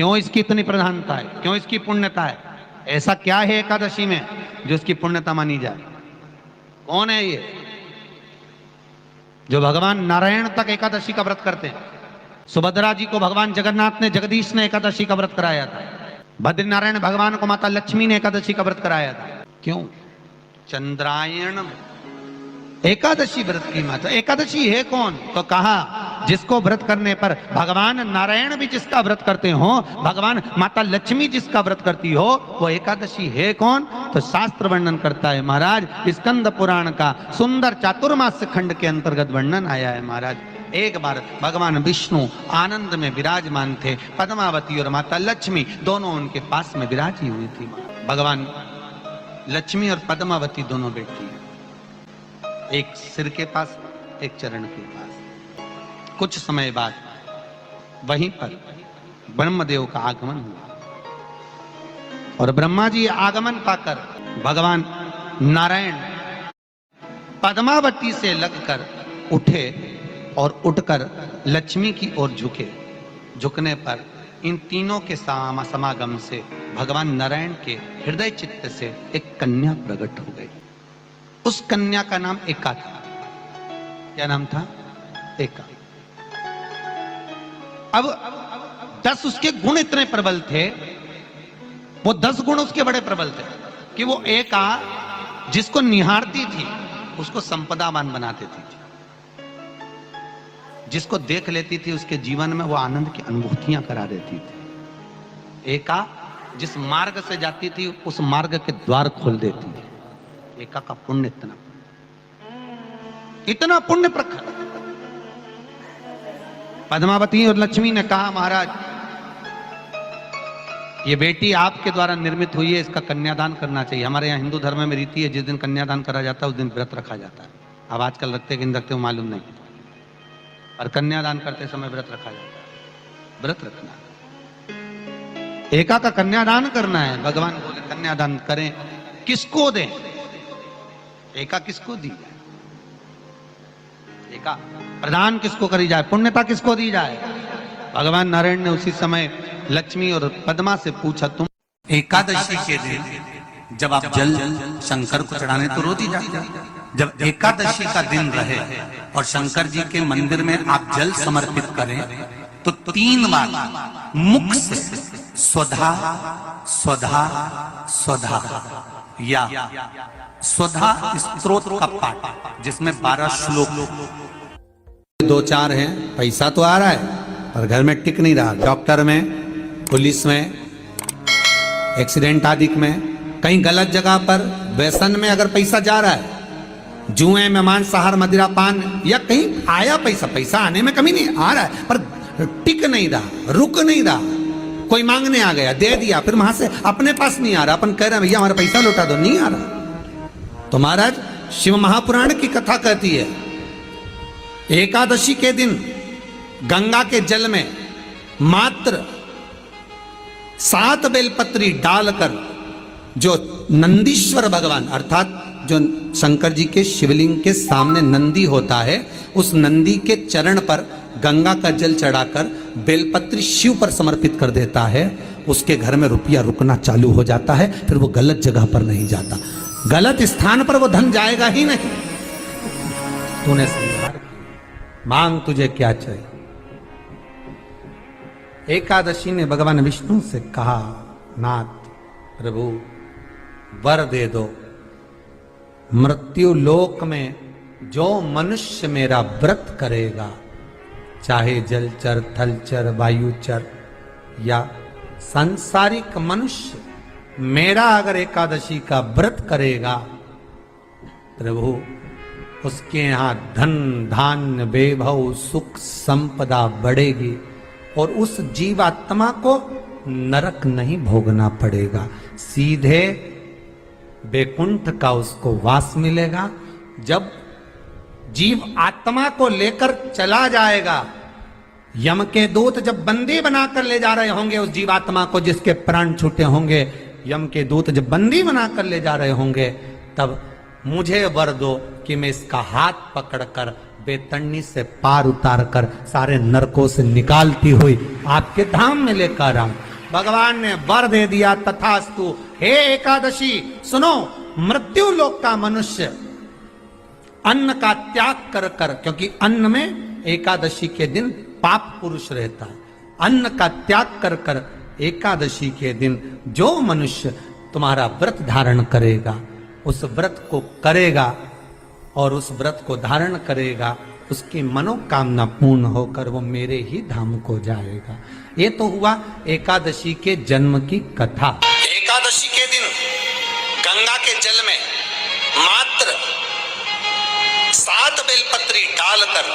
क्यों इसकी इतनी प्रधानता है, क्यों इसकी पुण्यता है? ऐसा क्या है एकादशी में जो इसकी पुण्यता मानी जाए? कौन है ये जो भगवान नारायण तक एकादशी का व्रत करते हैं? सुभद्रा जी को भगवान जगन्नाथ ने, जगदीश ने एकादशी का व्रत कराया था। बद्रीनारायण भगवान को माता लक्ष्मी ने एकादशी का व्रत कराया था। क्यों? चंद्रायण एकादशी व्रत की माता। एकादशी है कौन? तो कहा जिसको व्रत करने पर भगवान नारायण भी जिसका व्रत करते हो, भगवान माता लक्ष्मी जिसका व्रत करती हो, वो एकादशी है कौन? तो शास्त्र वर्णन करता है महाराज, स्कंद पुराण का सुंदर चातुर्मास्य खंड के अंतर्गत वर्णन आया है महाराज। एक बार भगवान विष्णु आनंद में विराजमान थे, पद्मावती और माता लक्ष्मी दोनों उनके पास में विराजी हुई थी। भगवान लक्ष्मी और पद्मावती दोनों बैठी, एक सिर के पास, एक चरण के पास। कुछ समय बाद वहीं पर ब्रह्मदेव का आगमन हुआ और ब्रह्मा जी आगमन पाकर भगवान नारायण पद्मावती से लगकर उठे और उठकर लक्ष्मी की ओर झुके। झुकने पर इन तीनों के समागम से भगवान नारायण के हृदय चित्त से एक कन्या प्रकट हो गई। उस कन्या का नाम एका था। क्या नाम था? एका। अब 10 उसके गुण इतने प्रबल थे, वो 10 गुण उसके बड़े प्रबल थे कि वो एका जिसको निहारती थी उसको संपदावान बना देती थी। जिसको देख लेती थी उसके जीवन में वो आनंद की अनुभूतियां करा देती थी। एका जिस मार्ग से जाती थी उस मार्ग के द्वार खोल देती थी। एका का पुण्य इतना पुण्य प्रखर। पद्मावती और लक्ष्मी ने कहा महाराज ये बेटी आपके द्वारा निर्मित हुई है, इसका कन्यादान करना चाहिए। हमारे यहाँ हिंदू धर्म में रीति है जिस दिन कन्यादान करा जाता है उस दिन व्रत रखा जाता है। अब आजकल रखते कि नहीं रखते हो मालूम नहीं, और कन्यादान करते समय व्रत रखा जाता है। व्रत रखना, एका का कन्यादान करना है। भगवान बोले कन्यादान करें, किसको दें? एका किसको दी जाए? एका प्रदान किसको करी जाए? पुण्यता किसको दी जाए? भगवान नारायण ने उसी समय लक्ष्मी और पद्मा से पूछा, तुम एकादशी के दिन जब आप जल शंकर को चढ़ाने तो रोज ही जाते, जब एकादशी का दिन रहे और शंकर जी के मंदिर में आप जल समर्पित करें तो 3 बार मुख से स्वधा स्वधा स्वधा या स्वधा स्तोत्र का पाठ, जिसमें 12 श्लोक 2-4 हैं। पैसा तो आ रहा है पर घर में टिक नहीं रहा। डॉक्टर में, पुलिस में, एक्सीडेंट आदि में, कहीं गलत जगह पर, व्यसन में अगर पैसा जा रहा है, जुए में, मांसाहार, मदिरा पान, या कहीं आया पैसा आने में कमी नहीं, आ रहा है पर टिक नहीं रहा, रुक नहीं रहा। कोई मांगने आ गया, दे दिया, फिर वहां से अपने पास नहीं आ रहा, अपन कह रहे हैं भैया हमारा पैसा लौटा दो, नहीं आ रहा। तो महाराज शिव महापुराण की कथा कहती है एकादशी के दिन गंगा के जल में मात्र 7 बेलपत्री डालकर जो नंदीश्वर भगवान अर्थात जो शंकर जी के शिवलिंग के सामने नंदी होता है, उस नंदी के चरण पर गंगा का जल चढ़ाकर बेलपत्री शिव पर समर्पित कर देता है, उसके घर में रुपया रुकना चालू हो जाता है। फिर वो गलत जगह पर नहीं जाता, गलत स्थान पर वो धन जाएगा ही नहीं। तूने समझा, मांग तुझे क्या चाहिए। एकादशी ने भगवान विष्णु से कहा, नाथ प्रभु वर दे दो, मृत्यु लोक में जो मनुष्य मेरा व्रत करेगा, चाहे जलचर, थलचर, वायुचर या सांसारिक मनुष्य, मेरा अगर एकादशी का व्रत करेगा प्रभु, उसके यहां धन धान्य वैभव सुख संपदा बढ़ेगी और उस जीवात्मा को नरक नहीं भोगना पड़ेगा, सीधे वैकुंठ का उसको वास मिलेगा। जब जीव आत्मा को लेकर चला जाएगा, यम के दूत जब बंदी बनाकर ले जा रहे होंगे उस जीवात्मा को जिसके प्राण छूटे होंगे, यम के दूत जब बंदी बनाकर ले जा रहे होंगे, तब मुझे वर दो कि मैं इसका हाथ पकड़कर बेतन्नी से पार उतार कर सारे नरकों से निकालती हुई आपके धाम में लेकर आऊं। भगवान ने वर दे दिया, तथास्तु। हे एकादशी सुनो, मृत्यु लोक का मनुष्य अन्न का त्याग कर कर, क्योंकि अन्न में एकादशी के दिन पाप पुरुष रहता है, अन्न का त्याग कर कर एकादशी के दिन जो मनुष्य तुम्हारा व्रत धारण करेगा, उस व्रत को करेगा और उस व्रत को धारण करेगा, उसकी मनोकामना पूर्ण होकर वो मेरे ही धाम को जाएगा। ये तो हुआ एकादशी के जन्म की कथा। एकादशी के दिन गंगा के जल में मात्र 7 बेलपत्री डालकर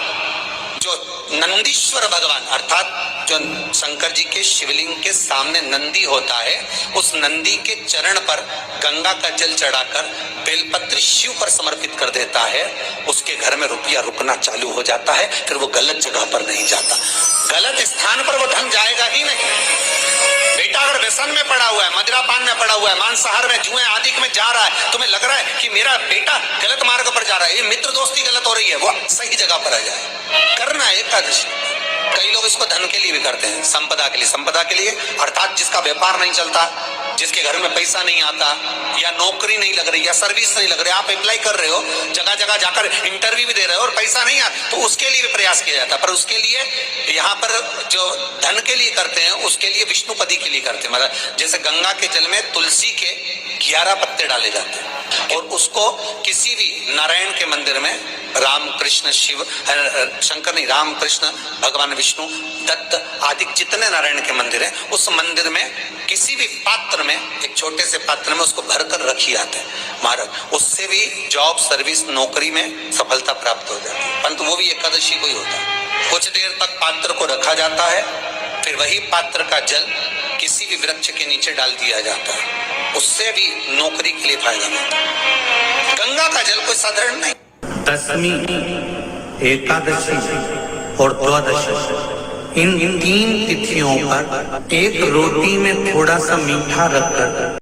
जो नंदीश्वर भगवान अर्थात जो शंकर जी के शिवलिंग के सामने नंदी होता है, उस नंदी के चरण पर गंगा का जल चढ़ाकर बेलपत्री शिव पर समर्पित कर देता है, उसके घर में रुपया रुकना चालू हो जाता है। फिर वो गलत जगह पर नहीं जाता, गलत स्थान पर वो धन जाएगा ही नहीं। बेटा अगर व्यसन में पड़ा हुआ है, मदिरापान में पड़ा हुआ है, मांसाहार में, जुए आदि में जा रहा है, तुम्हें लग रहा है कि मेरा बेटा गलत मार्ग पर जा रहा है, ये मित्र दोस्ती गलत हो रही है, वो सही जगह पर आ जाए। करना है एकादशी। कई लोग इसको धन के लिए भी करते हैं, संपदा के लिए। संपदा के लिए अर्थात जिसका व्यापार नहीं चलता, जिसके घर में पैसा नहीं आता, या नौकरी नहीं लग रही, या सर्विस नहीं लग रही, आप अप्लाई कर रहे हो, जगह जगह जाकर इंटरव्यू भी दे रहे हो और पैसा नहीं आता, तो उसके लिए भी प्रयास किया जाता है। पर उसके लिए यहाँ पर जो धन के लिए करते हैं, उसके लिए विष्णुपदी के लिए करते हैं। मतलब जैसे गंगा के जल में तुलसी के 11 पत्ते डाले जाते हैं और उसको किसी भी नारायण के मंदिर में, राम कृष्ण शिव शंकर नहीं, राम कृष्ण भगवान विष्णु दत्त आदि जितने नारायण के मंदिर हैं, उस मंदिर में किसी भी पात्र में, एक छोटे से पात्र में उसको भर कर रखी जाते हैं महाराज। उससे भी जॉब सर्विस नौकरी में सफलता प्राप्त हो जाती है। परंतु वो भी एकादशी को ही होता है। कुछ देर तक पात्र को रखा जाता है, फिर वही पात्र का जल किसी भी वृक्ष के नीचे डाल दिया जाता है, उससे भी नौकरी के लिए फायदा मिलता है। गंगा का जल कोई साधारण नहीं। दशमी, एकादशी और द्वादशी, इन 3 तिथियों पर एक रोटी में थोड़ा सा मीठा रखकर